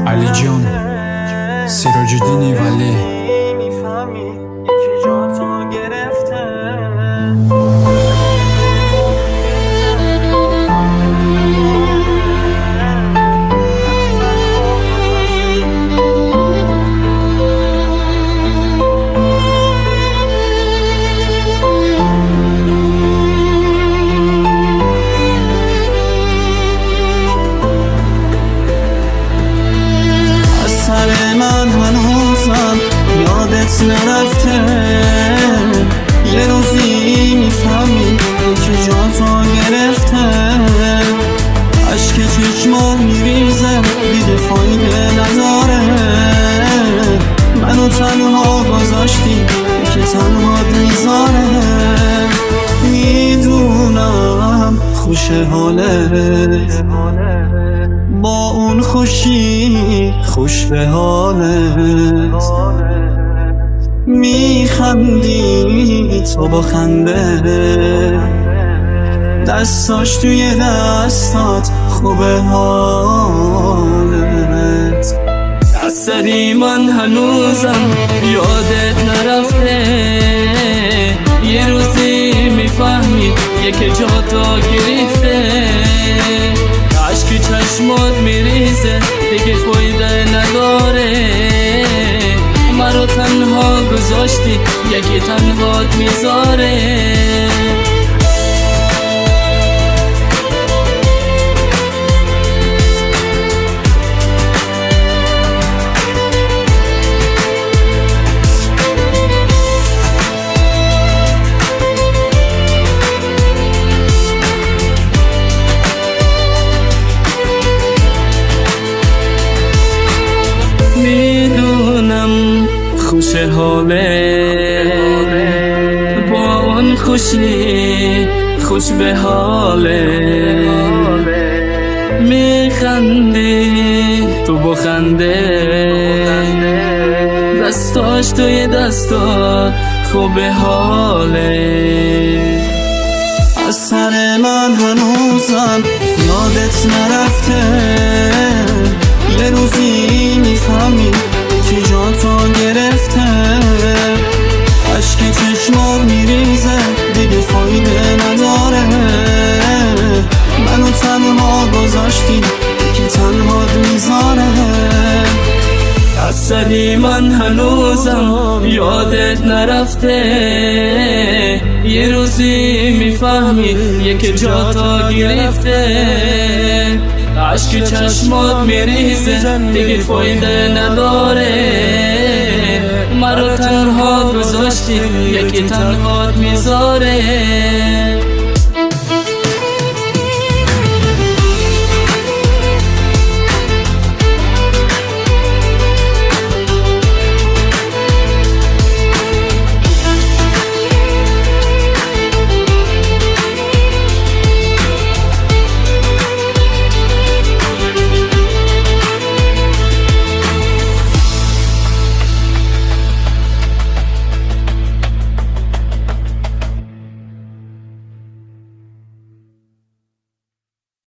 علی جان، سراج الدین ولی. یادت نرفته، یه روزی میفهمی که جا تو گرفته. عشق چشمان میریزه دیگه فایده نداره. منو تنها گذاشتی که تنها میذاره. میدونم خوش حالت، با اون خوشی خوش به حالت. میخندی تو با خنده، دستاش توی دستات خوبه حالت. از سری من هنوزم یادت نرفته، یه روزی میفهمی یکی جا تا گرفته. عشق چشمات میریزه دیگه فایده نداره. مرا تنها گذاشتی یکی تنهات میذاره. خوش حاله، با اون خوشی خوش به حاله. میخندی تو با خنده، دستاش توی دستا خوب به حاله. از سر من هنوزم یادت نرفته، یه روزی میفهمی که جا تو گرفته. عشق چشمات میریزه دیگه فایده نداره. منو تنها گذاشتی که تنها میذاره. از سری من هنوزم یادت نرفته، یه روزی میفهمی یکی جا تا گرفته. عشق چشمات میریزه دیگه فایده نداره. مرا تنها گذاشتی یکی تنهات میذاره.